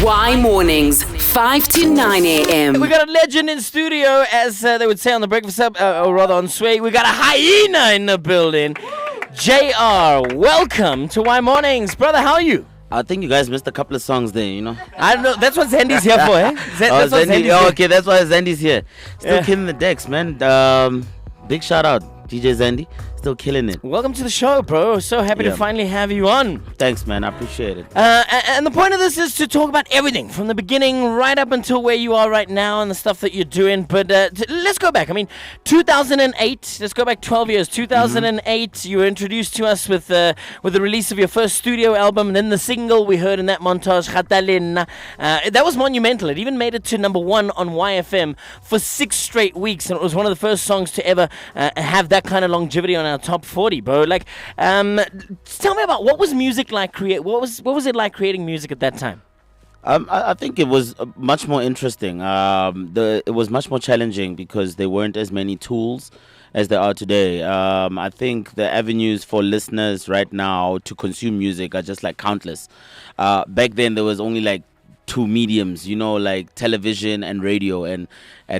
YMornings, 5 to 9 a.m. We got a legend in studio, as they would say on the Breakfast Up, or rather on Sway. We got a hyena in the building. JR, welcome to YMornings. Brother, how are you? I think you guys missed a couple of songs there, you know. I don't know. That's what Zandy's here for, eh? That's okay, that's why Zandy's here. Still killing the decks, man. Big shout out, DJ Zandy. Still killing it. Welcome to the show, bro. So happy to finally have you on. Thanks, man. I appreciate it. And the point of this is to talk about everything from the beginning right up until where you are right now and the stuff that you're doing. But let's go back. I mean, 2008. Let's go back 12 years. 2008. You were introduced to us with the release of your first studio album, and then the single we heard in that montage, Elena. That was monumental. It even made it to number 1 on YFM for 6 straight weeks, and it was one of the first songs to ever have that kind of longevity on our top 40, bro. Like, tell me about what was music like. What was it like creating music at that time? I think it was much more interesting. It was much more challenging because there weren't as many tools as there are today. I think the avenues for listeners right now to consume music are just like countless. Back then, there was only like 2 mediums, you know, like television and radio, and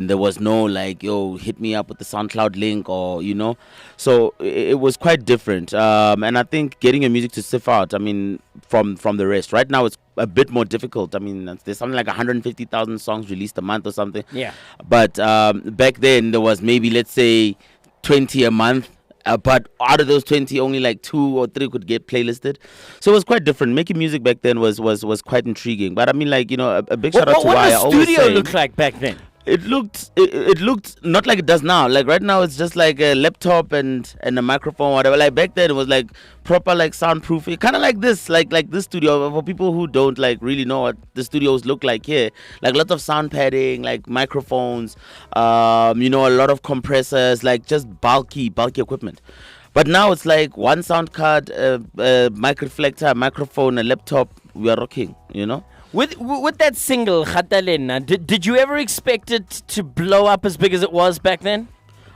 there was no like, yo, hit me up with the SoundCloud link, or, you know, so it was quite different. And I think getting your music to sift out, I mean, from the rest. Right now it's a bit more difficult. I mean, there's something like 150,000 songs released a month or something. Yeah. But back then there was maybe, let's say, 20 a month. But out of those 20, only like 2 or 3 could get playlisted. So it was quite different. Making music back then was quite intriguing. But I mean, like, you know, a big shout out to What YFM. did the studio look like back then? It looked not like it does now. Like right now, it's just like a laptop and a microphone, whatever. Like back then, it was like proper like soundproofing, kind of like this, like this studio. For people who don't like really know what the studios look like here, like lots of sound padding, like microphones, you know, a lot of compressors, like just bulky equipment. But now it's like one sound card, a mic reflector, a microphone, a laptop. We are rocking, you know. With that single, Elena, did you ever expect it to blow up as big as it was back then?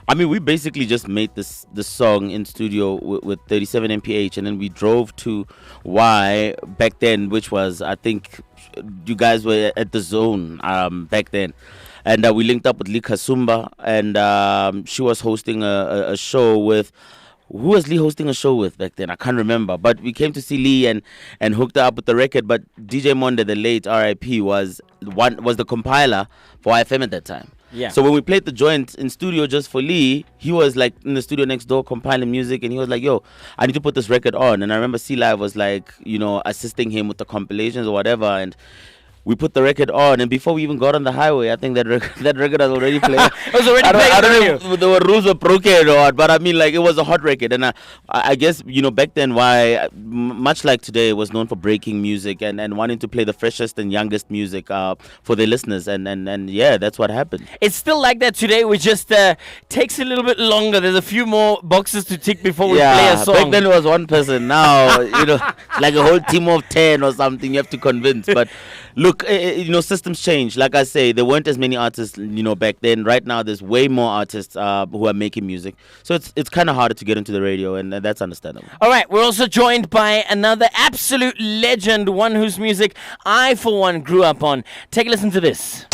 I mean, we basically just made this song in studio with 37 mph, and then we drove to Y back then, which was, I think, you guys were at the Zone back then. And we linked up with Lee Kasumba, and she was hosting a show with... Who was Lee hosting a show with back then? I can't remember. But we came to see Lee and hooked her up with the record. But DJ Monde, the late RIP, was the compiler for YFM at that time. Yeah. So when we played the joint in studio just for Lee, he was like in the studio next door compiling music, and he was like, yo, I need to put this record on. And I remember C-Live was like, you know, assisting him with the compilations or whatever, and we put the record on, and before we even got on the highway, I think that record was already playing. It was already playing. I don't know if the rules were broken or what, but I mean, like, it was a hot record. And I guess, you know, back then, much like today, was known for breaking music and wanting to play the freshest and youngest music for their listeners. And yeah, that's what happened. It's still like that today. We just takes a little bit longer. There's a few more boxes to tick before we play a song. Back then it was one person. Now, you know, like a whole team of 10 or something you have to convince. But look, you know, systems change. Like I say, there weren't as many artists, you know, back then. Right now, there's way more artists who are making music. So it's kind of harder to get into the radio, and that's understandable. All right, we're also joined by another absolute legend, one whose music I, for one, grew up on. Take a listen to this.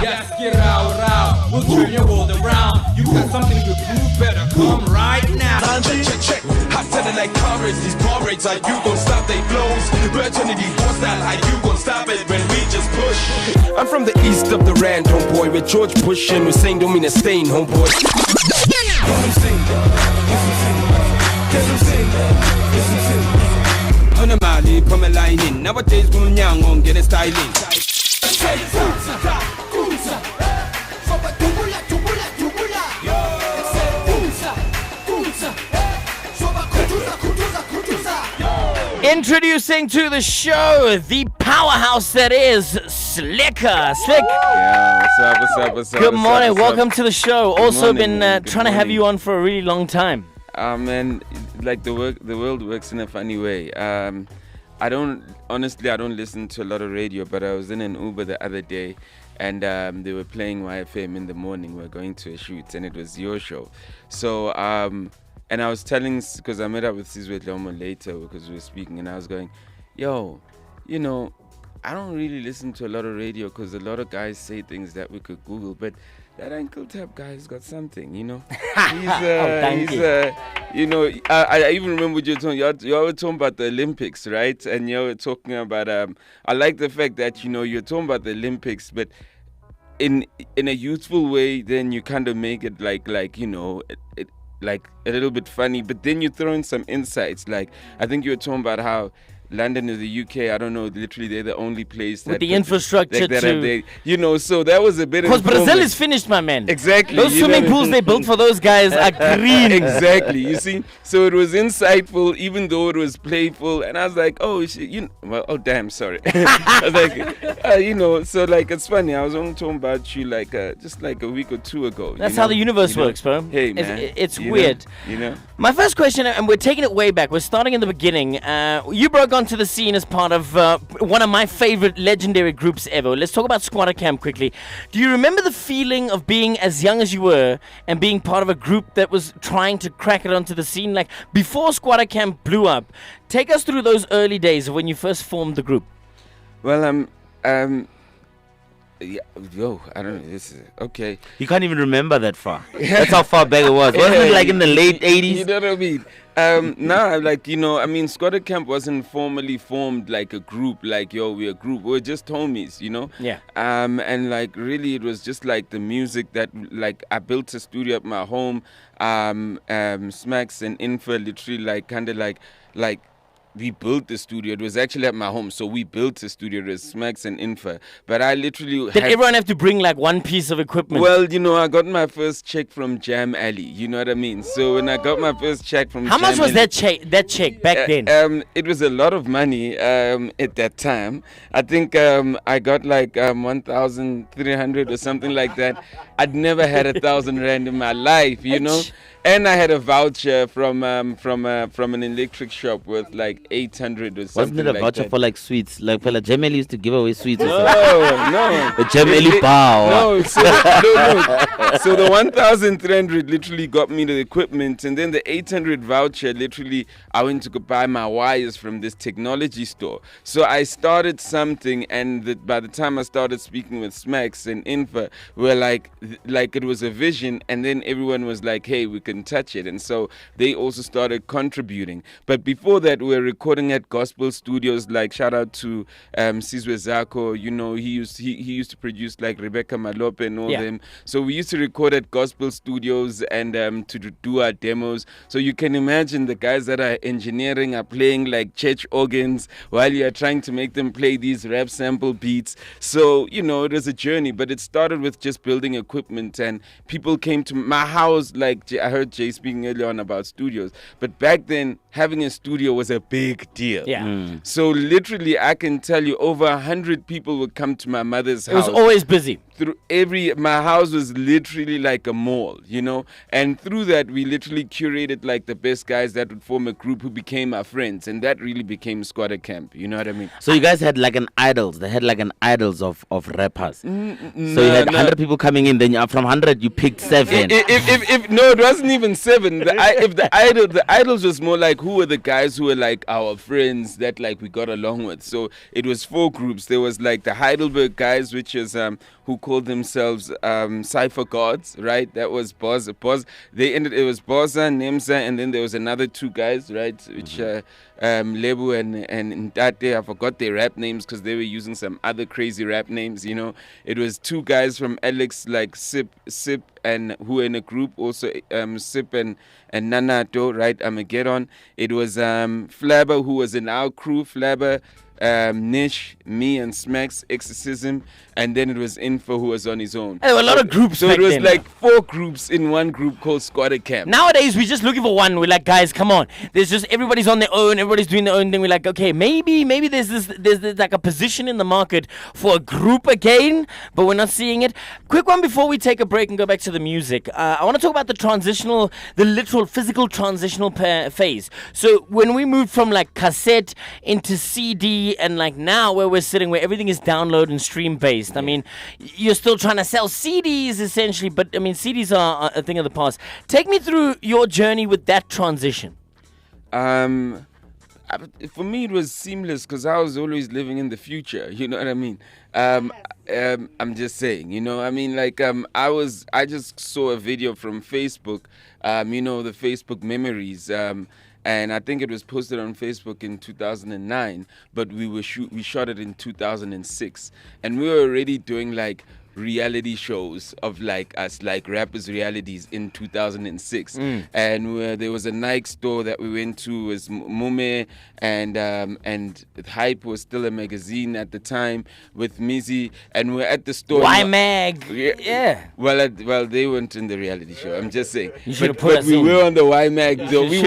Yes, get out, we'll turn your world around. You got something to prove, better come right now. Check. I said it like courage, these porridge, are you gon' stop they flows? Virginity, what's that, how you gon' stop it when we just push? I'm from the east of the Rand, homeboy, with George Bush and Hussein don't mean a stain, homeboy. On a Mali, come a line in, nowadays, we'll get a styling. Introducing to the show the powerhouse that is Slikour. Slick. Yeah, what's up? Good morning. Welcome to the show. Also morning, been trying to have you on for a really long time. Man, like the world works in a funny way. I don't listen to a lot of radio, but I was in an Uber the other day, and they were playing YFM in the morning. We were going to a shoot, and it was your show. So, and I was telling, because I met up with Sizwe Dlomo later because we were speaking, and I was going, yo, you know, I don't really listen to a lot of radio because a lot of guys say things that we could Google, but that Uncle Tab guy's got something, you know. I even remember what you were talking. You were talking about the Olympics, right? And you were talking about. I like the fact that you're talking about the Olympics, but in a youthful way. Then you kind of make it like like a little bit funny, but then you throw in some insights. Like I think you were talking about how London or the UK, I don't know, literally they're the only place with the infrastructure so that was a bit. Because Brazil is finished, my man. Exactly. Those swimming pools they built for those guys are green. Exactly. You see, so it was insightful, even though it was playful, and I was like, oh damn, sorry. I was like, so like it's funny. I was only talking about you like just like a week or two ago. That's how the universe works, bro. Hey man, it's weird. My first question, and we're taking it way back. We're starting in the beginning. You broke onto the scene as part of one of my favorite legendary groups ever. Let's talk about Squatter Camp quickly. Do you remember the feeling of being as young as you were and being part of a group that was trying to crack it onto the scene? Like before Squatter Camp blew up, take us through those early days of when you first formed the group. Well, yeah, I don't know. This is okay. You can't even remember that far. That's how far back it was. Wasn't it like in the late 80s? You know what I mean? Squatter Camp wasn't formally formed like a group, like, we're a group. We're just homies, Yeah. And like, really, it was just like the music that, like, I built a studio at my home. Smacks and Infa literally, like, kind of like, we built the studio. It was actually at my home, so we built the studio. It was Smacks and Infa. But I literally did everyone have to bring like one piece of equipment? Well, I got my first check from Jam Alley. You know what I mean? So when I got my first check from How much was that check back then? It was a lot of money at that time. I think I got like 1,300 or something like that. I'd never had 1,000 rand in my life, And I had a voucher from an electric shop worth like 800 or something. Wasn't it a like voucher that. for like sweets? Like Fela Jameli used to give away sweets. No. The Jameli bar. No. So the 1,300 literally got me the equipment, and then the 800 voucher literally I went to go buy my wires from this technology store. So I started something, and by the time I started speaking with Smacks and Infa, we're like it was a vision, and then everyone was like, hey, we can touch it, and so they also started contributing. But before that, we were recording at gospel studios. Like shout out to Sizwe Zako. He used to produce like Rebecca Malope and all them. So we used to record at gospel studios and to do our demos. So you can imagine the guys that are engineering are playing like church organs while you are trying to make them play these rap sample beats. So it was a journey, but it started with just building equipment, and people came to my house. Like I heard Jay speaking earlier on about studios, but back then having a studio was a big deal. So literally I can tell you over 100 people would come to my mother's house. It was always busy. My house was literally like a mall, and through that we literally curated like the best guys that would form a group who became our friends, and that really became Squatter Camp. You know what I mean? So you guys had like an idols. They had like an idols of rappers. So you had 100 people coming in. Then from 100 you picked 7. It wasn't even 7. The idols was more like who were the guys who were like our friends that like we got along with. So it was 4 groups. There was like the Heidelberg guys, which is who called themselves Cypher Gods, right? That was Boz. It was Boza, Nemza, and then there was another 2 guys, right? Which Lebu and Ndate. I forgot their rap names because they were using some other crazy rap names. It was 2 guys from Alex, like Sip, and who were in a group also. Sip and Nanato, right? Armageddon. It was Flabber, who was in our crew. Flabber, Nish, me and Smacks, Exorcism, and then it was Info who was on his own. There were a lot of groups. So back it was then. like 4 groups in one group called Squatter Camp. Nowadays we're just looking for one. We're like, guys, come on. There's just everybody's on their own. Everybody's doing their own thing. We're like, okay, maybe there's like a position in the market for a group again, but we're not seeing it. Quick one before we take a break and go back to the music. I want to talk about the literal physical transitional phase. So when we moved from like cassette into CD, and like now where we're sitting, where everything is download and stream based. I mean, you're still trying to sell CDs essentially, but I mean, CDs are a thing of the past. Take me through your journey with that transition. For me, it was seamless because I was always living in the future. You know what I mean? I'm just saying. You know, I mean, like I just saw a video from Facebook. You know, the Facebook memories. And I think it was posted on Facebook in 2009, but we shot it in 2006, and we were already doing like reality shows of like us, like rappers realities in 2006. And there was a Nike store that we went to, was Mume, and Hype was still a magazine at the time with Mizzy, and we're at the store. Y Mag. Yeah. Well, they weren't in the reality show. I'm just saying. You should have put but us we in. were on the Y Mag. Though. You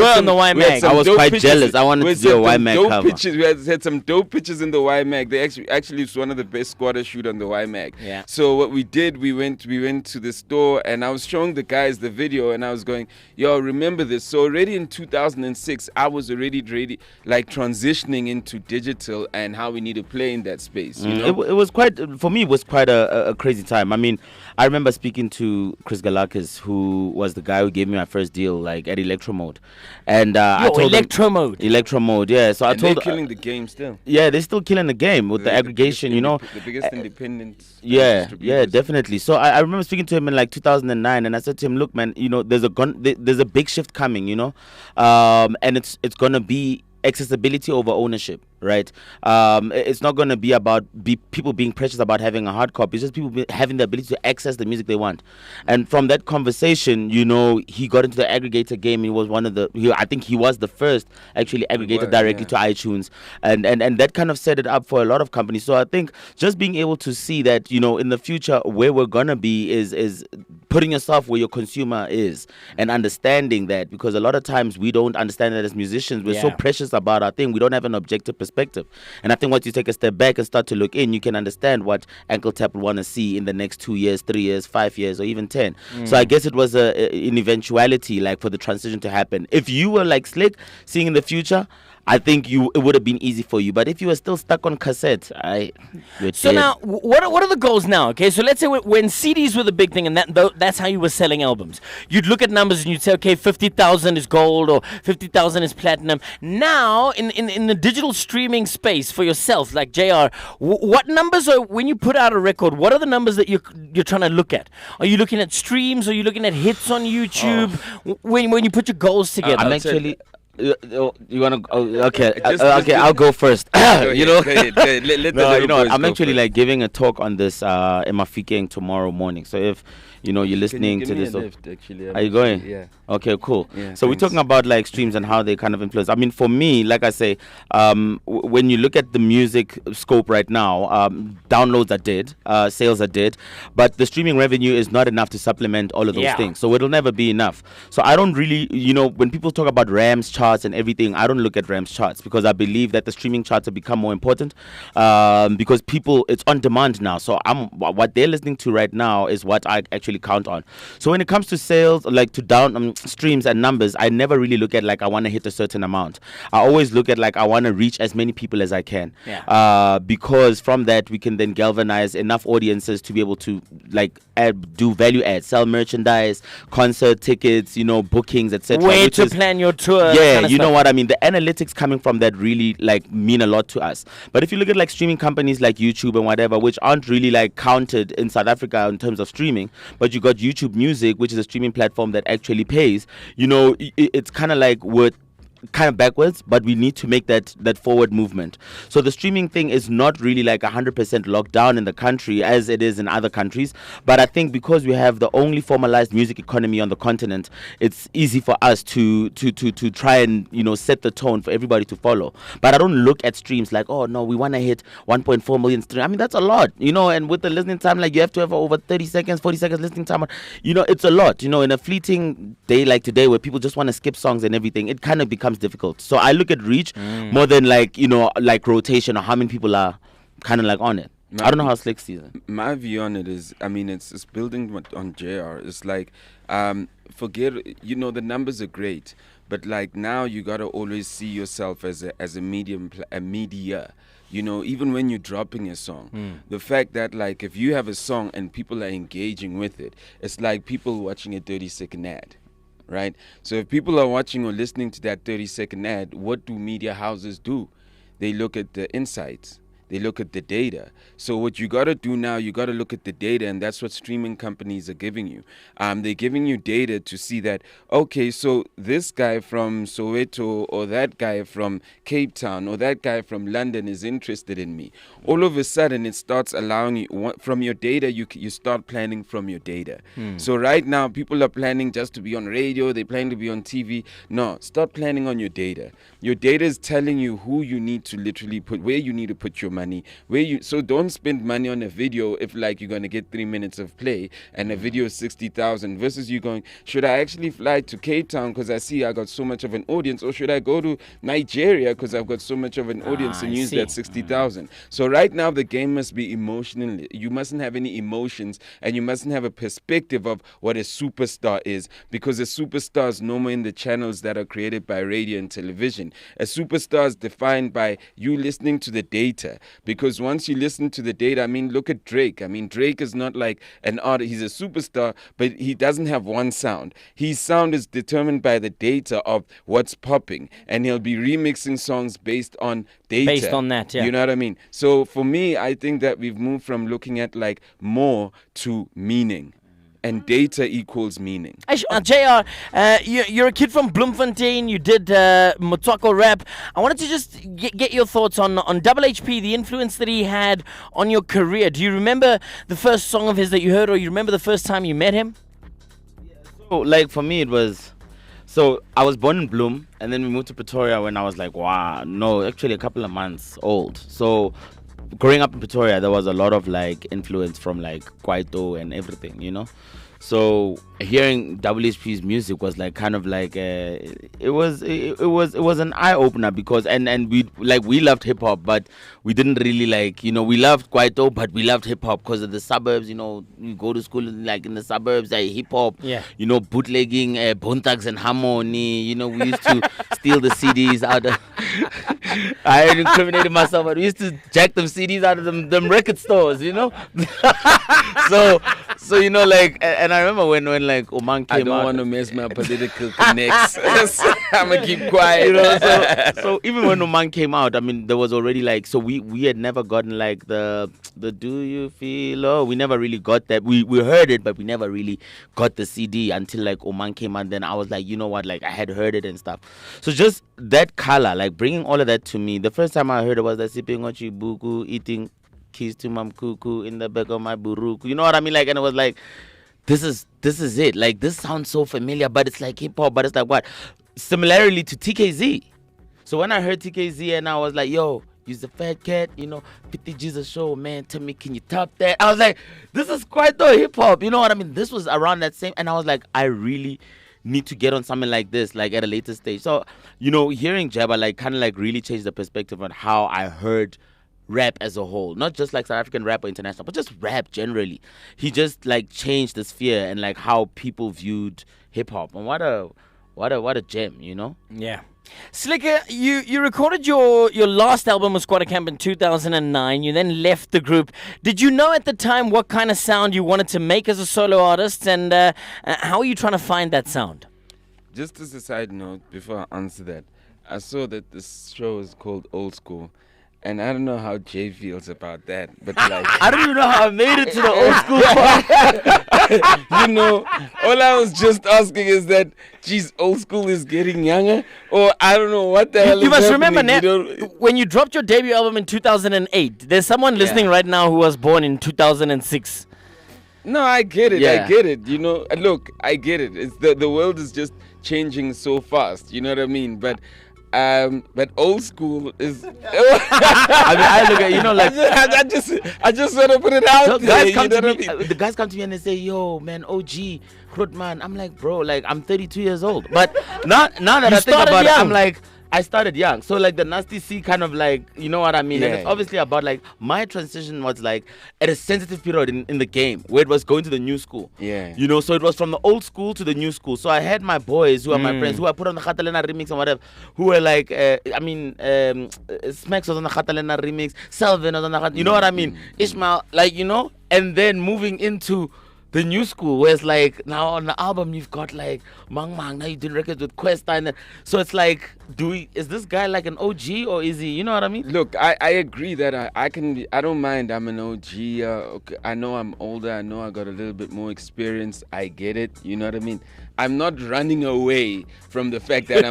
were on the Y Mag. I was quite jealous. I wanted to do a Y Mag cover. We had some dope pictures in the Y Mag. They actually it's one of the best squatter shoot on the Y Mag. Yeah. So what we did, we went to the store, and I was showing the guys the video, and I was going, yo, remember this? So already in 2006, I was already ready, like transitioning into digital and how we need to play in that space. You know? It was quite, for me, it was quite a crazy time. I mean, I remember speaking to Chris Galakis, who was the guy who gave me my first deal, like at Electro Mode. And I told Electro him, Mode. Electro Mode, yeah. So And I told they're killing the game still. yeah, they're still killing the game with the aggregation, you know. The biggest independent. Yeah, distributors. definitely. So I remember speaking to him in like 2009, and I said to him, "Look, man, you know, there's a big shift coming, you know, and it's gonna be accessibility over ownership, right? It's not going to be about people being precious about having a hard copy. It's just people having the ability to access the music they want. And from that conversation, you know, he got into the aggregator game. He was I think he was the first actually aggregator directly to iTunes. And that kind of set it up for a lot of companies. So I think just being able to see that, you know, in the future, where we're going to be is putting yourself where your consumer is and understanding that, because a lot of times we don't understand that as musicians. We're so precious about our thing. We don't have an objective perspective. And I think once you take a step back and start to look in, you can understand what Ankle Tap will want to see in the next 2 years, 3 years, 5 years, or even 10. So I guess it was an eventuality, like, for the transition to happen. If you were like Slick, seeing in the future, I think it would have been easy for you. But if you were still stuck on cassette, So now, what are the goals now? Okay, so let's say when CDs were the big thing, and that's how you were selling albums. You'd look at numbers and you'd say, okay, 50,000 is gold or 50,000 is platinum. Now, in the digital streaming space for yourself, like JR, what numbers are, when you put out a record, what are the numbers that you're trying to look at? Are you looking at streams? Are you looking at hits on YouTube? When you put your goals together? I'm actually... You wanna? Okay, Just I'll go first. You know, go ahead. Let no, the you know, boys I'm go actually first. like giving a talk on this in Mafikeng tomorrow morning. So if you know you're listening Can to you this, give me a lift, actually? are you going? Yeah. Okay, cool. Yeah, so we're thanks. talking about like streams and how they kind of influence. I mean, for me, like I say, when you look at the music scope right now, downloads are dead, sales are dead, but the streaming revenue is not enough to supplement all of those things. So it'll never be enough. So I don't really, you know, when people talk about Rams charts and everything, I don't look at Rams charts, because I believe that the streaming charts have become more important because people, it's on demand now. So what they're listening to right now is what I actually count on. So when it comes to sales, like to down streams and numbers, I never really look at like I want to hit a certain amount. I always look at like I want to reach as many people as I can, because from that we can then galvanize enough audiences to be able to like do value add, sell merchandise, concert tickets, you know, bookings, etc. Way to plan your tour. Yeah, kind of you know stuff. what I mean. The analytics coming from that really like mean a lot to us. But if you look at like streaming companies like YouTube and whatever, which aren't really like counted in South Africa in terms of streaming, but you got YouTube Music, which is a streaming platform that actually pays. You know, it's kind of like worth kind of backwards, but we need to make that forward movement. So the streaming thing is not really like 100% locked down in the country as it is in other countries, but I think because we have the only formalized music economy on the continent, it's easy for us to try and, you know, set the tone for everybody to follow. But I don't look at streams like, oh no, we want to hit 1.4 million streams. I mean, that's a lot, you know, and with the listening time, like you have to have over 30 seconds, 40 seconds listening time, you know, it's a lot, you know. In a fleeting day like today where people just want to skip songs and everything, it kind of becomes difficult. So I look at reach more than like, you know, like rotation or how many people are kind of like on it. I don't know how Slick sees it. My view on it is, I mean, it's building on JR. It's like, forget, you know, the numbers are great, but like now you gotta always see yourself as a media. You know, even when you're dropping a song, the fact that like if you have a song and people are engaging with it, it's like people watching a 30-second ad. right? So if people are watching or listening to that 30-second ad, what do media houses do? They look at the insights. They look at the data. So what you got to do now, you got to look at the data, and that's what streaming companies are giving you. They're giving you data to see that, okay, so this guy from Soweto or that guy from Cape Town or that guy from London is interested in me. All of a sudden, it starts allowing you, from your data, you start planning from your data. So right now, people are planning just to be on radio, they plan to be on TV. No, start planning on your data. Your data is telling you who you need to literally put, where you need to put your money, so don't spend money on a video if like you're going to get 3 minutes of play and a video is 60,000 versus you going, should I actually fly to Cape Town because I see I got so much of an audience, or should I go to Nigeria because I've got so much of an audience and use that 60,000? So right now the game must be emotional. You mustn't have any emotions, and you mustn't have a perspective of what a superstar is, because a superstar is no more in the channels that are created by radio and television. A superstar is defined by you listening to the data. Because once you listen to the data, I mean, look at Drake. I mean, Drake is not like an artist. He's a superstar, but he doesn't have one sound. His sound is determined by the data of what's popping, and he'll be remixing songs based on data. Based on that, yeah. You know what I mean? So for me, I think that we've moved from looking at like more to meaning. And data equals meaning. JR, you're a kid from Bloemfontein. You did Motswako rap. I wanted to just get your thoughts on Double HP, the influence that he had on your career. Do you remember the first song of his that you heard, or you remember the first time you met him? So, like, for me, it was... So, I was born in Bloem, and then we moved to Pretoria when I was like, wow, no, actually a couple of months old. So... growing up in Pretoria, there was a lot of like influence from like Kwaito and everything, you know. So hearing WHP's music was like kind of like it was an eye opener, because and we loved hip hop, but we didn't really like, you know, we loved Kwaito, but we loved hip hop because of the suburbs. You know, you go to school like in the suburbs, hip hop. Yeah. You know, bootlegging, Bone Thugs and Harmony. You know, we used to steal the CDs out of. I incriminated myself, but we used to jack them CDs out of them record stores. You know. So you know, like, and I remember when like Oman came out. I don't want to mess my political connects. I'm gonna keep quiet. You know, so even when Oman came out, I mean, there was already like, so we had never gotten like the Do You Feel? Oh, we never really got that. We heard it, but we never really got the CD until like Oman came out. Then I was like, you know what, like I had heard it and stuff. So just that color, like bringing all of that to me. The first time I heard it was that sipping ochi buku, eating keys to mam kuku in the back of my buruku. You know what I mean? Like, and it was like, this is it. Like, this sounds so familiar, but it's like hip hop, but it's like what? Similarly to TKZ. So when I heard TKZ and I was like, yo, you's a fat cat, you know, 50 G's a show, man. Tell me, can you top that? I was like, this is quite the hip hop. You know what I mean? This was around that same, and I was like, I really need to get on something like this, like at a later stage. So, you know, hearing Jabba like kind of like really changed the perspective on how I heard rap as a whole, not just like South African rap or international, but just rap generally. He just like changed the sphere and like how people viewed hip hop. And what a gem, you know? Yeah. Slikour, you recorded your last album with Squatter Camp in 2009. You then left the group. Did you know at the time what kind of sound you wanted to make as a solo artist, and how are you trying to find that sound? Just as a side note, before I answer that, I saw that this show is called Old School. And I don't know how Jay feels about that, but like... I don't even know how I made it to the old school part. You know, all I was just asking is that, geez, old school is getting younger? Or I don't know what the hell You is must happening, remember, when you dropped your debut album in 2008, there's someone listening right now who was born in 2006. No, I get it. Yeah. I get it. You know, look, I get it. It's the world is just changing so fast. You know what I mean? But old school is. I mean, I look at, you know, like I just want to put it out so there. guys come You know to what me, I mean? the guys come to me and they say, "Yo, man, OG, Krutman." I'm like, bro, like I'm 32 years old. But now that I think about it, I'm like, I started young. So like the Nasty C kind of like, you know what I mean? Yeah. And it's obviously about like my transition was like at a sensitive period in the game where it was going to the new school. Yeah. You know, so it was from the old school to the new school. So I had my boys who are my friends who I put on the Elena remix and whatever, who were like, Smacks was on the Elena remix, Selvin was on the, you know what I mean? Ishmael, like, you know, and then moving into the new school, where it's like now on the album you've got like Mang Mang, now you did records with Questa, and then, so it's like, is this guy like an OG or is he? You know what I mean? Look, I agree that I can be, I don't mind. I'm an OG. Okay, I know I'm older. I know I got a little bit more experience. I get it. You know what I mean? I'm not running away from the fact that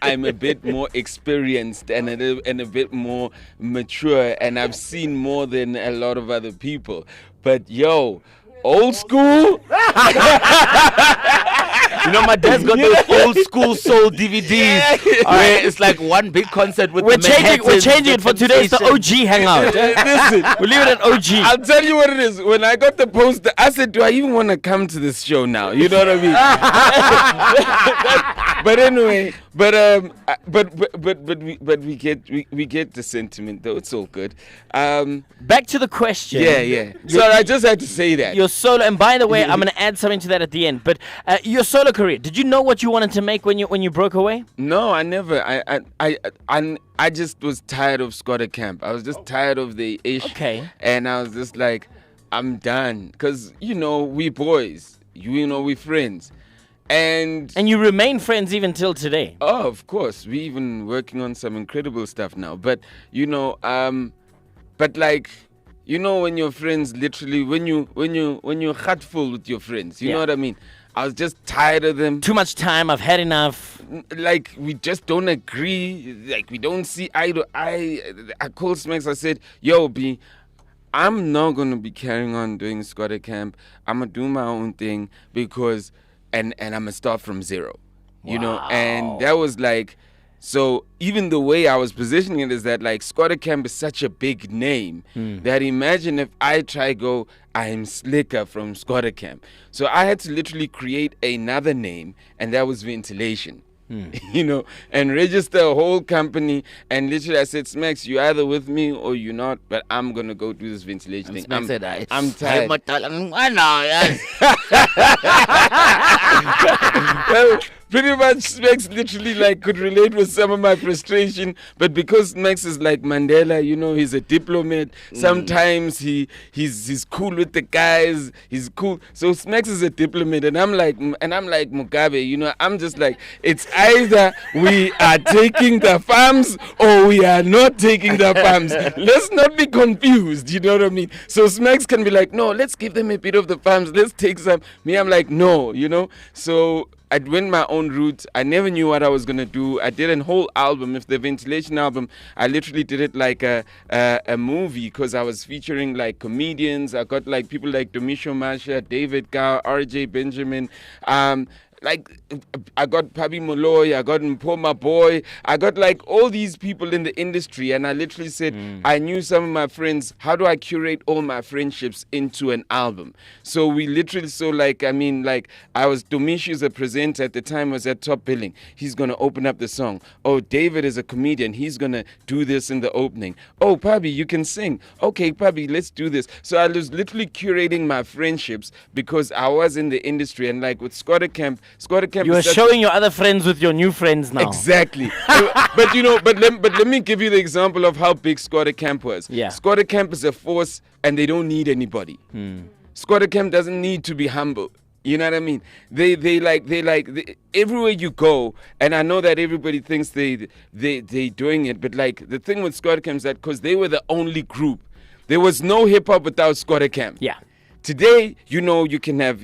I'm a bit more experienced and a bit more mature, and I've seen more than a lot of other people. But yo, old school. You know, my dad's got those old school soul DVDs where it's like one big concert with We're changing it for today. It's the OG Hangout. Listen, We'll leave it at OG. I'll tell you what it is. When I got the poster, I said, do I even want to come to this show now? You know what I mean? But anyway, we get the sentiment though. It's all good. Back to the question. Yeah. So I just had to say that. Your solo, and by the way, I'm going to add something to that at the end. But your solo career, did you know what you wanted to make when you broke away? No, I never. I just was tired of Scotter Camp. I was just tired of the ish. Okay. And I was just like, I'm done. Because, we boys. We friends. And you remain friends even till today. Oh, of course. We even working on some incredible stuff now. But, when your friends literally, when you're heartful with your friends, you know what I mean? I was just tired of them. Too much time. I've had enough. Like, we just don't agree. Like, we don't see eye to eye. I called Smacks. I said, yo, B, I'm not going to be carrying on doing Scotter Camp. I'm going to do my own thing because, and I'm going to start from zero. And that was like, so even the way I was positioning it is that like Scotter Camp is such a big name that imagine if I try go, I'm Slikour from Scotter Camp. So I had to literally create another name, and that was Ventilation. And register a whole company, and literally I said, Smacks, you either with me or you're not, but I'm gonna go do this ventilation thing. I'm tired. Well, pretty much Smacks literally like could relate with some of my frustration, but because Max is like Mandela, he's a diplomat. Sometimes he's cool with the guys. He's cool. So Smacks is a diplomat, and I'm like Mugabe. I'm just like, it's either we are taking the farms or we are not taking the farms. Let's not be confused. You know what I mean? So Smacks can be like, no, let's give them a bit of the farms. Let's take some. Me, I'm like, no. So I went my own route. I never knew what I was going to do. I did a whole album. If the Ventilation album, I literally did it like a movie because I was featuring like comedians. I got like people like Domisho Masha, David Gao, RJ Benjamin. Like, I got Pabi Molloy, I got Mpoma Boy, I got like all these people in the industry, and I literally said, I knew some of my friends, how do I curate all my friendships into an album? So we literally, I was, Domishi is a presenter at the time, was at Top Billing. He's going to open up the song. Oh, David is a comedian. He's going to do this in the opening. Oh, Pabi, you can sing. Okay, Pabi, let's do this. So I was literally curating my friendships because I was in the industry, and like with Scotter Camp, you are showing your other friends with your new friends now. Exactly. but let me give you the example of how big Scotter Camp was. Yeah. Scotter Camp is a force, and they don't need anybody. Scotter Camp doesn't need to be humble. You know what I mean? They everywhere you go, and I know that everybody thinks they doing it, but like the thing with Scotter Camp is that because they were the only group, there was no hip hop without Scotter Camp. Yeah. Today, you can have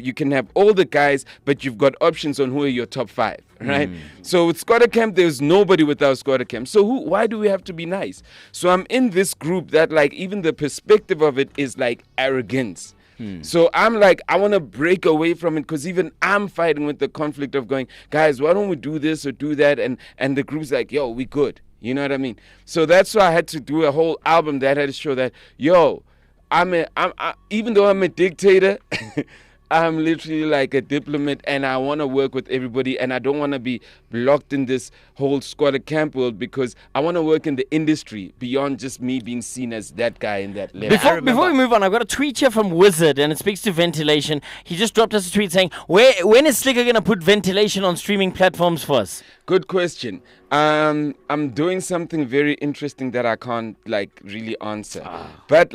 all the guys, but you've got options on who are your top 5, right? So with Scotter Camp, there's nobody without Scotter Camp. So why do we have to be nice? So I'm in this group that like even the perspective of it is like arrogance. So I'm like, I want to break away from it because even I'm fighting with the conflict of going, guys, why don't we do this or do that? And the group's like, yo, we good. You know what I mean? So that's why I had to do a whole album that had to show that, yo, even though I'm a dictator, I'm literally like a diplomat, and I want to work with everybody, and I don't want to be blocked in this whole Scotter Camp world because I want to work in the industry beyond just me being seen as that guy in that level. Before we move on, I've got a tweet here from Wizard, and it speaks to ventilation. He just dropped us a tweet saying, when is Slikour going to put ventilation on streaming platforms for us? Good question. I'm doing something very interesting that I can't like really answer. But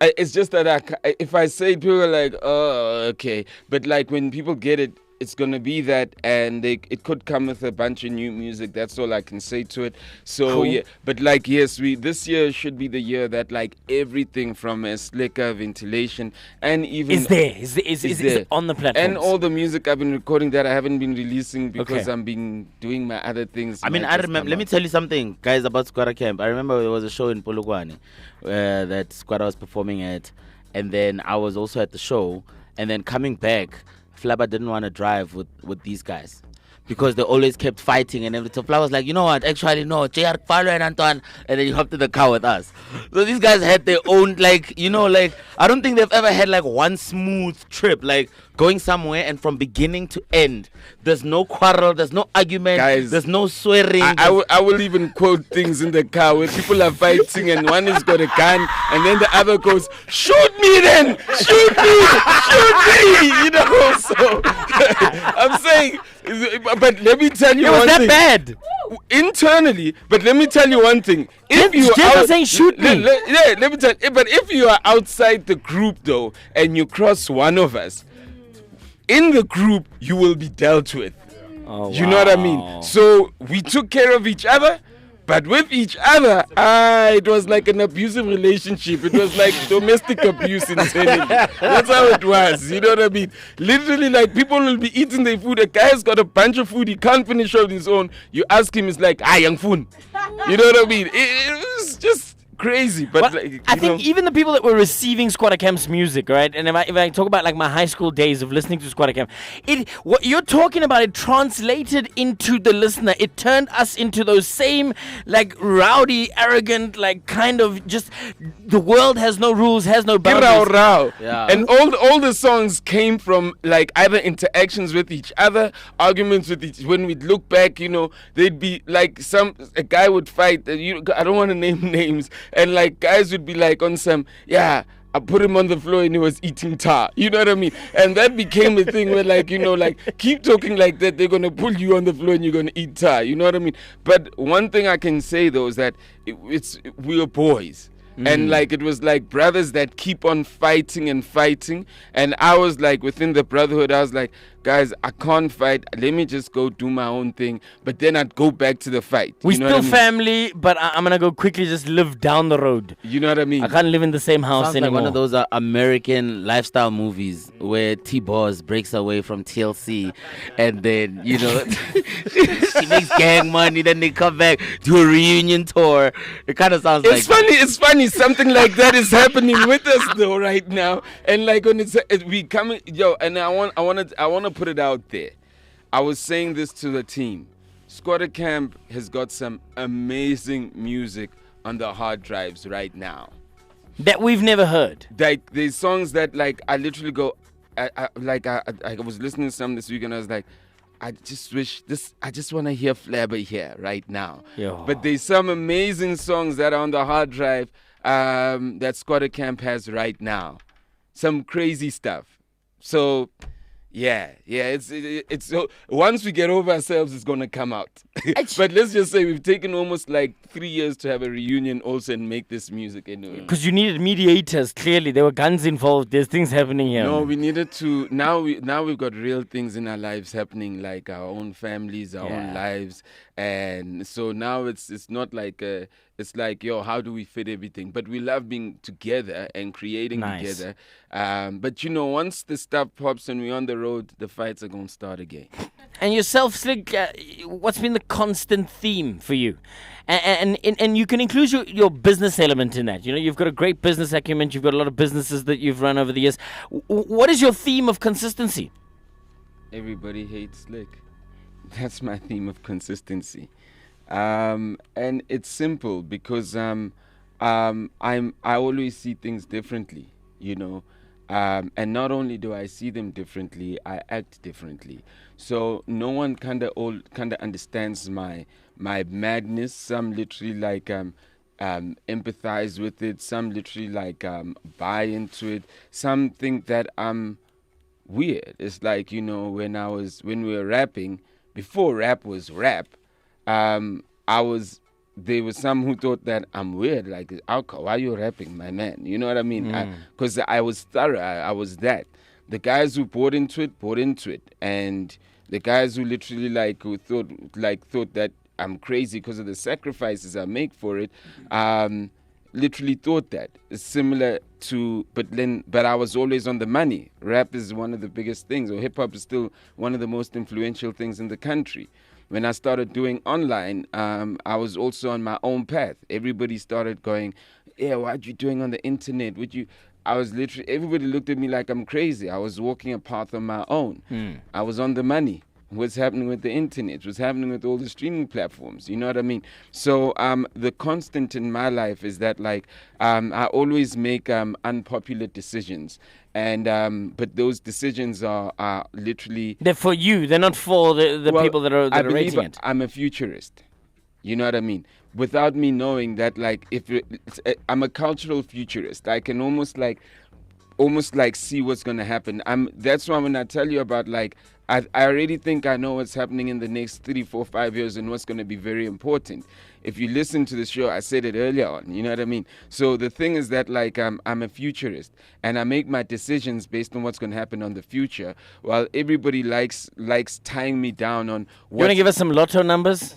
It's just that if I say it, people are like, oh, okay. But like when people get it, it's gonna be that, and it could come with a bunch of new music. That's all I can say to it. So Cool. yeah, but like yes, this year should be the year that like everything from a Slikour, ventilation, and even Is there. it on the platform? And all the music I've been recording that I haven't been releasing because Okay. I'm been doing my other things. I mean, might I just remember. come Let me out. tell you something, guys, about Squatter Camp. I remember there was a show in Polokwane that Squatter was performing at, and then I was also at the show. And then coming back, Flabba didn't want to drive with these guys because they always kept fighting and everything. So Flabba was like, you know what? Actually, no, JR, follow and Antoine, and then you hopped in the car with us. So these guys had their own, like, you know, like I don't think they've ever had like one smooth trip, like going somewhere and from beginning to end. There's no quarrel, there's no argument, Guys, there's no swearing. I will even quote things in the car where people are fighting and one has got a gun and then the other goes, shoot me then! Shoot me! Shoot me! You know, so I'm saying, but let me tell you It was one that thing. bad. Internally, but let me tell you one thing. If you Jeff are was saying shoot me. let me tell you, but if you are outside the group though and you cross one of us, in the group you will be dealt with. Oh, You know what I mean? So we took care of each other, but with each other, it was like an abusive relationship. It was like domestic abuse internally. That's how it was. You know what I mean? Literally, like people will be eating their food. A guy's got a bunch of food he can't finish on his own. You ask him, it's like, young food. You know what I mean? It was just crazy. But Well, like, I you think know, even the people that were receiving Squatter Camp's music, right? And if I talk about like my high school days of listening to Squatter Camp, what you're talking about, it translated into the listener. It turned us into those same like rowdy, arrogant, like kind of just the world has no rules, has no Rao boundaries. Rao. Yeah. And all the songs came from like either interactions with each other, arguments with each. When we'd look back, you know, they'd be like a guy would fight. I don't want to name names, and like guys would be like on some I put him on the floor and he was eating tar. You know what I mean? And that became a thing where like, you know, like keep talking like that, they're gonna pull you on the floor and you're gonna eat tar. You know what I mean? But one thing I can say though is that we were boys. And like it was like brothers that keep on fighting and fighting, and I was like within the brotherhood I was like, guys, I can't fight, let me just go do my own thing, but then I'd go back to the fight. We You know still what I mean? family, but I'm gonna go quickly just live down the road. You know what I mean? I can't live in the same house Sounds like anymore. one of those American lifestyle movies where T-Boss breaks away from TLC and then, you know, she makes gang money, then they come back to a reunion tour. It kind of sounds It's like it's funny. Something like that is happening with us though right now. And like when we coming, and I want to put it out there. I was saying this to the team. Squatter Camp has got some amazing music on the hard drives right now. that we've never heard. Like there's songs that like I literally go, I was listening to some this week and I was like, I just wish I just want to hear Flabba here right now. Yo. But there's some amazing songs that are on the hard drive that Squatter Camp has right now. Some crazy stuff. So, it's so once we get over ourselves, it's gonna come out. But let's just say we've taken almost like 3 years to have a reunion also and make this music anyway. Because you needed mediators, clearly. There were guns involved. There's things happening here. No, we needed to. Now we've got real things in our lives happening, like our own families, our own lives, and so now it's not like it's like how do we fit everything? But we love being together and creating Nice. together. But once the stuff pops and we're on the road, the fights are gonna start again. And yourself, Slick, what's been the constant theme for you? And you can include your business element in that. You know, you've got a great business acumen. You've got a lot of businesses that you've run over the years. What is your theme of consistency? Everybody hates Slick. That's my theme of consistency. And it's simple because I always see things differently, and not only do I see them differently, I act differently. So no one kind of understands my madness. Some literally empathize with it. Some literally buy into it. Some think that I'm weird. It's like when we were rapping, before rap was rap, I was there were some who thought that I'm weird. Like, Alka, why are you rapping, my man? You know what I mean? Because I was thorough. I was that. The guys who bought into it, and the guys who literally who thought that I'm crazy because of the sacrifices I make for it. Literally thought that. It's similar to, but I was always on the money. Rap is one of the biggest things, or hip hop is still one of the most influential things in the country. When I started doing online, I was also on my own path. Everybody started going, yeah, what you doing on the internet? Everybody looked at me like I'm crazy. I was walking a path on my own. I was on the money. What's happening with the internet? What's happening with all the streaming platforms? You know what I mean? So the constant in my life is that I always make unpopular decisions, and but those decisions are literally, they're for you. They're not for the people that are rating it. I'm a futurist. You know what I mean? Without me knowing that, I'm a cultural futurist. I can almost see what's going to happen. That's why when I tell you about I already think I know what's happening in the next 3, 4, 5 years and what's going to be very important. If you listen to the show, I said it earlier on, you know what I mean? So the thing is that I'm a futurist, and I make my decisions based on what's going to happen on the future, while everybody likes tying me down on what... You want to give us some lotto numbers?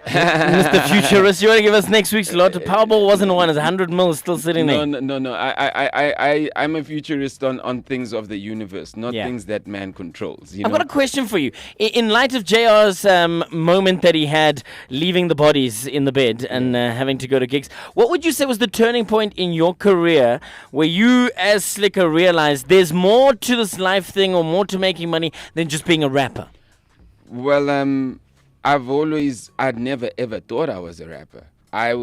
Mr. Futurist, you want to give us next week's lotto? Powerball wasn't one, it's 100 mil still sitting there. No. I'm a futurist on things of the universe, not things that man controls. I've got a question for you. In light of JR's moment that he had leaving the bodies in the bed and having to go to gigs, what would you say was the turning point in your career where you, as Slikour, realized there's more to this life thing or more to making money than just being a rapper? Well, I'd never ever thought I was a rapper. I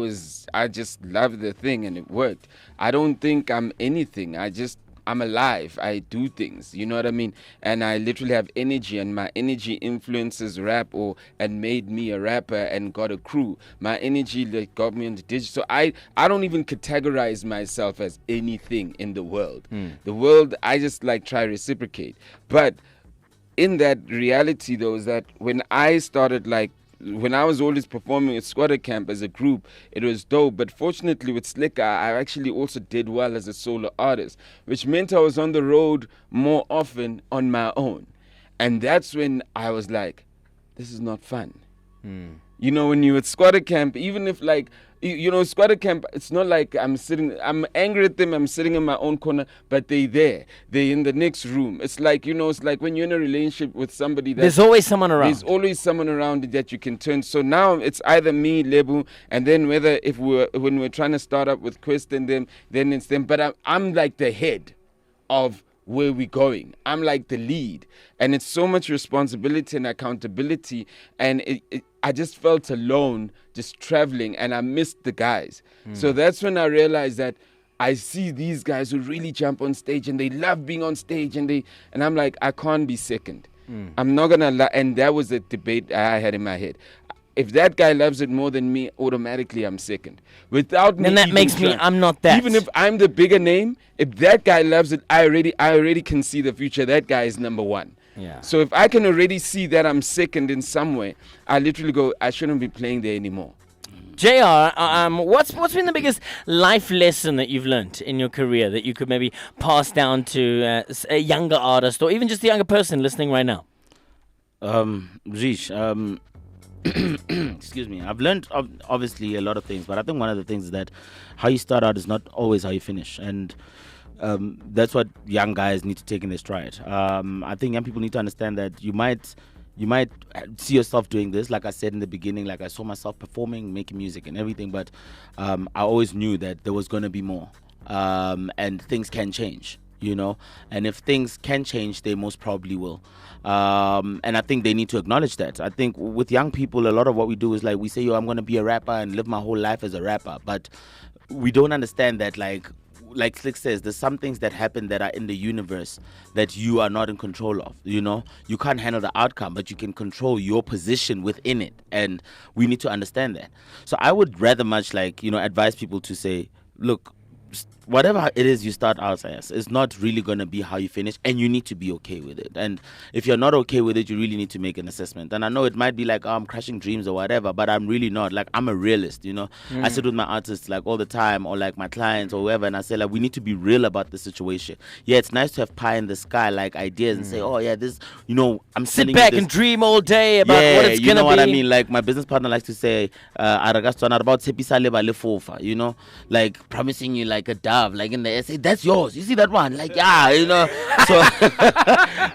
just loved the thing and it worked. I don't think I'm anything. I'm alive. I do things, you know what I mean? And I literally have energy, and my energy influences rap and made me a rapper and got a crew. My energy got me into digital. So I don't even categorize myself as anything in the world. The world, I just try reciprocate. But in that reality though, is that when I started when I was always performing at Squatter Camp as a group, it was dope. But fortunately with Slikour, I actually also did well as a solo artist, which meant I was on the road more often on my own. And that's when I was like, this is not fun. You know, when you're at Squatter Camp, even if Squatter Camp, it's not like I'm angry at them, I'm sitting in my own corner, but they're in the next room. It's it's like when you're in a relationship with somebody there's always someone around. There's always someone around that you can turn. So now it's either me, Lebu, and then when we're trying to start up with Questa and them, then it's them. But I'm like the head of where we're going. I'm like the lead, and it's so much responsibility and accountability, and I just felt alone just traveling, and I missed the guys. So that's when I realized that I see these guys who really jump on stage and they love being on stage, and I'm like, I can't be second. I'm not gonna and that was the debate I had in my head. If that guy loves it more than me, automatically I'm second. Without me, then that makes me, I'm not that. Even if I'm the bigger name, if that guy loves it, I already can see the future. That guy is number one. Yeah. So if I can already see that I'm second in some way, I literally go, I shouldn't be playing there anymore. JR, what's been the biggest life lesson that you've learnt in your career that you could maybe pass down to a younger artist or even just a younger person listening right now? Excuse me. I've learned obviously a lot of things, but I think one of the things is that how you start out is not always how you finish, and that's what young guys need to take in their stride. I think young people need to understand that you might see yourself doing this, like I said in the beginning, I saw myself performing, making music and everything, but I always knew that there was going to be more, and things can change. And if things can change, they most probably will. And I think they need to acknowledge that. I think with young people, a lot of what we do is we say, I'm going to be a rapper and live my whole life as a rapper. But we don't understand that, like Slick says, there's some things that happen that are in the universe that you are not in control of. You can't handle the outcome, but you can control your position within it. And we need to understand that. So I would rather much advise people to say, look, whatever it is you start out as, it's not really going to be how you finish, and you need to be okay with it. And if you're not okay with it, you really need to make an assessment. And I know it might be like, oh, I'm crushing dreams or whatever, but I'm really not. Like, I'm a realist, you know. I sit with my artists like all the time, or like my clients or whoever, and I say like, we need to be real about the situation. Yeah, it's nice to have pie in the sky like ideas and say, oh yeah, this, you know, I'm sit back and dream all day about what it's gonna be. You know what I mean? Like my business partner likes to say, about you know, like promising you like a dove, like in the essay, that's yours. You see that one? Like, yeah, you know. So,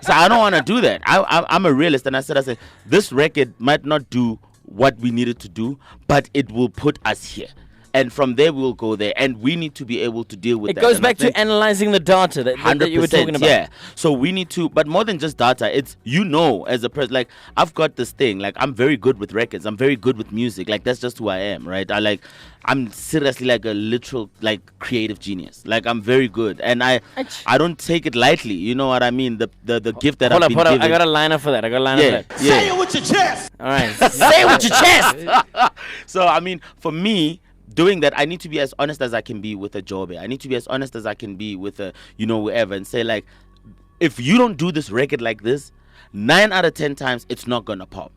so I don't want to do that. I'm a realist, and I said, this record might not do what we needed to do, but it will put us here. And from there, we'll go there. And we need to be able to deal with that. It goes back to analyzing the data that you were talking about. Yeah. So we need to, but more than just data, it's, you know, as a person, like, I've got this thing, like, I'm very good with records. I'm very good with music. Like, that's just who I am, right? I'm seriously like a literal, like, creative genius. Like, I'm very good. And I don't take it lightly. You know what I mean? The gift that I've been given. I got a liner for that. Say it with your chest. All right. Say it with your chest. So, I mean, for me, doing that, I need to be as honest as I can be with a job. I need to be as honest as I can be with a, you know, whoever, and say like, if you don't do this record like this, 9 out of 10 times it's not gonna pop.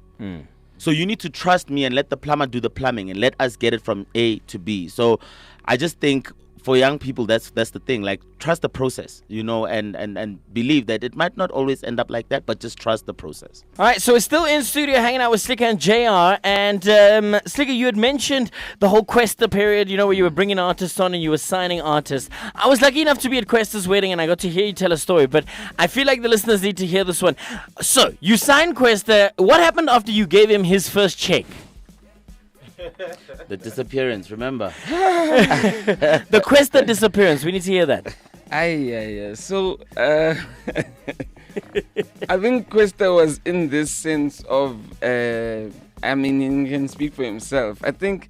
So you need to trust me and let the plumber do the plumbing and let us get it from A to B. So I just think for young people, that's the thing. Like, trust the process, you know, and believe that it might not always end up like that, but just trust the process. All right, so we're still in studio hanging out with Slikour and JR. And Slikour, you had mentioned the whole Questa period, you know, where you were bringing artists on and you were signing artists. I was lucky enough to be at Questa's wedding and I got to hear you tell a story, but I feel like the listeners need to hear this one. So, you signed Questa. What happened after you gave him his first check? The disappearance, remember? The Questa disappearance. We need to hear that. So, I think Questa was in this sense of, I mean, he can speak for himself. I think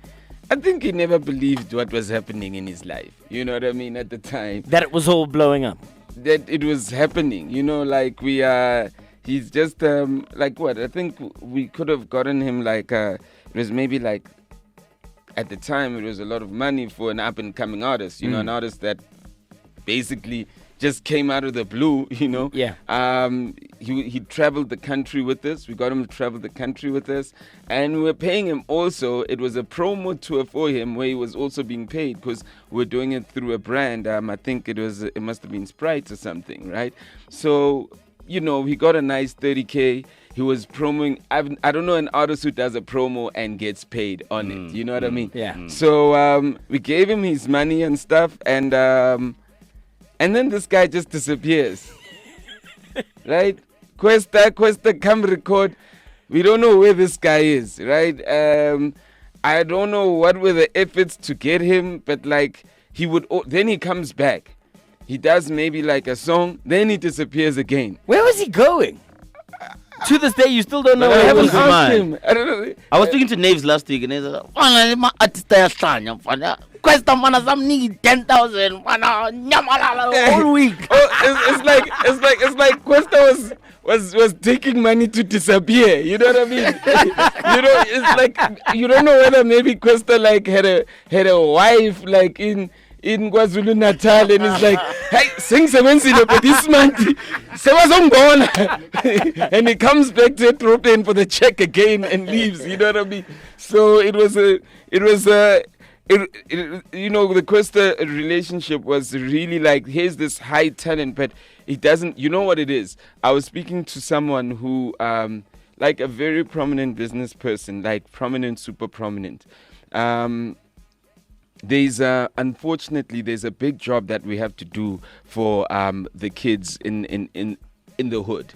he never believed what was happening in his life. You know what I mean? At the time. That it was all blowing up. That it was happening. You know, like he's just, like what? I think we could have gotten him like, it was maybe like, at the time, it was a lot of money for an up-and-coming artist, you know, an artist that basically just came out of the blue, you know. Yeah. He traveled the country with us. We got him to travel the country with us. And we were paying him also. It was a promo tour for him where he was also being paid because we're doing it through a brand. I think it must have been Sprite or something, right? So, you know, he got a nice 30K. He was promoting. I don't know an artist who does a promo and gets paid on it. You know what I mean? Yeah. So we gave him his money and stuff, and then this guy just disappears. Right? Questa, come record. We don't know where this guy is. Right? I don't know what were the efforts to get him, but like then he comes back. He does maybe like a song, then he disappears again. Where was he going? To this day, you still don't know. I haven't asked him. I don't know. I was speaking to Naves last week, and he said, Questa man some need 10,000 whole week. It's like Questa was taking money to disappear. You know what I mean? You know, it's like you don't know whether maybe Questa like had a wife like in KwaZulu Natal, and it's like, hey, sing semenzile for this month. And he comes back to Ethiopian for the check again and leaves. You know what I mean? So it was you know, the Questa relationship was really like, here's this high talent, but it doesn't, you know what it is? I was speaking to someone who, like a very prominent business person, like prominent, super prominent. Unfortunately, there's a big job that we have to do for the kids in the hood.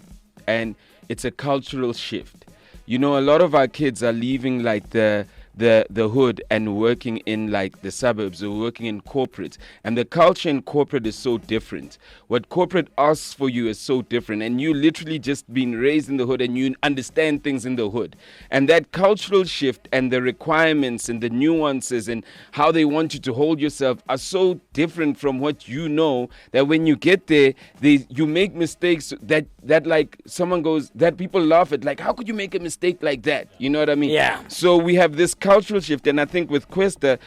And it's a cultural shift. You know, a lot of our kids are leaving like the hood and working in like the suburbs or working in corporate, and the culture in corporate is so different. What corporate asks for you is so different, and you literally just been raised in the hood and you understand things in the hood, and that cultural shift and the requirements and the nuances and how they want you to hold yourself are so different from what you know that when you get there, you make mistakes that like someone goes, that people laugh at, like, how could you make a mistake like that? You know what I mean? Yeah. So we have this cultural shift, and I think with Questa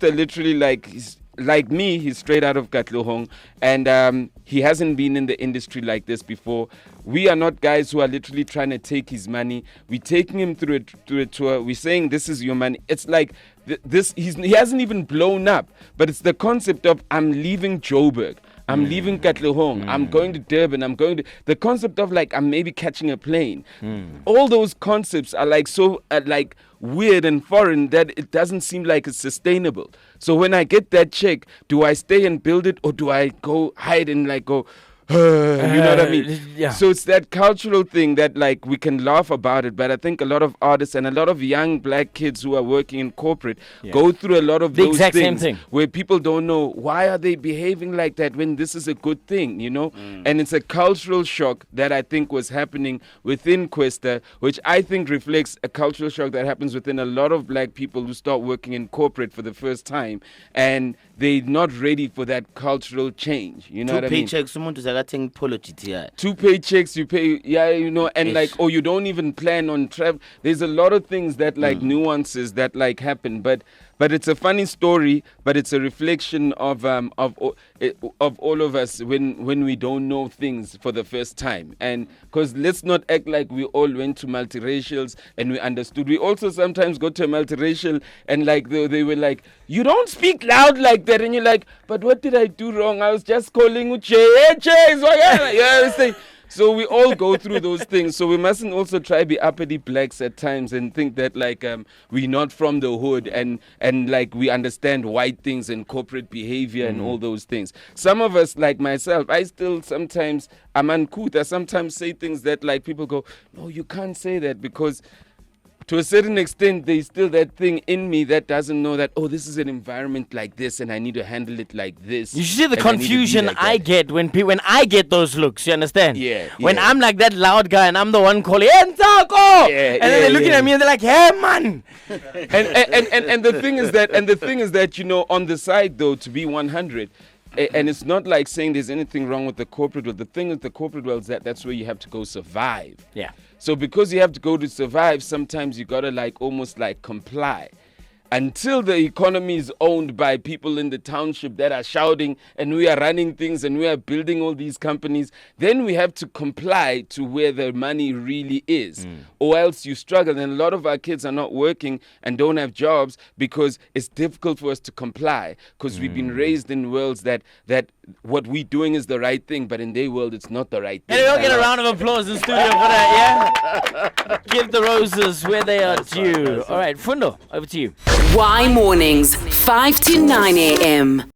literally like like me, he's straight out of Katlehong, and he hasn't been in the industry like this before. We are not guys who are literally trying to take his money. We're taking him through a tour. We're saying, this is your money. It's like he hasn't even blown up, but it's the concept of, I'm leaving Joburg. I'm leaving Katlehong. I'm going to Durban. The concept of like, I'm maybe catching a plane. All those concepts are like so like weird and foreign that it doesn't seem like it's sustainable. So when I get that check, do I stay and build it, or do I go hide and like go, you know what I mean? Yeah. So it's that cultural thing that like we can laugh about it, but I think a lot of artists and a lot of young black kids who are working in corporate go through a lot of The those exact things same thing. where people don't know why are they behaving like that when this is a good thing, you know? And it's a cultural shock that I think was happening within Questa, which I think reflects a cultural shock that happens within a lot of black people who start working in corporate for the first time, and they're not ready for that cultural change. You know what I mean? Paychecks, umuntu zakathenga ipolo GTI. 2 paychecks, you pay, you know, and like, or you don't even plan on travel. There's a lot of things that like nuances that like happen, but it's a funny story, but it's a reflection of all of us when we don't know things for the first time. And because let's not act like we all went to multiracials and we understood. We also sometimes go to a multiracial and like they were like, you don't speak loud like that, and you're like, but what did I do wrong? I was just calling you So we all go through those things. So we mustn't also try to be uppity blacks at times and think that like we're not from the hood and like we understand white things and corporate behavior and all those things. Some of us, like myself, I still sometimes, I'm uncouth. I sometimes say things that like people go, no, you can't say that, because to a certain extent, there's still that thing in me that doesn't know that, oh, this is an environment like this and I need to handle it like this. You see the and I need to be confusion like I that. get when I get those looks, you understand? Yeah, When yeah. I'm like that loud guy and I'm the one calling, hey, Ntako! Yeah, And then they're looking at me and they're like, hey, man! and the thing is that, you know, on the side though, to be 100, and it's not like saying there's anything wrong with the corporate world. The thing with the corporate world is that's where you have to go survive. Yeah. So because you have to go to survive, sometimes you gotta like almost like comply. Until the economy is owned by people in the township that are shouting and we are running things and we are building all these companies, then we have to comply to where the money really is. Or else you struggle. And a lot of our kids are not working and don't have jobs because it's difficult for us to comply, because we've been raised in worlds that what we're doing is the right thing, but in their world it's not the right thing. And we all get a round of applause in studio for that, yeah? Give the roses where they are due. All right, Fundo, over to you. YMornings, 5 to 9 a.m.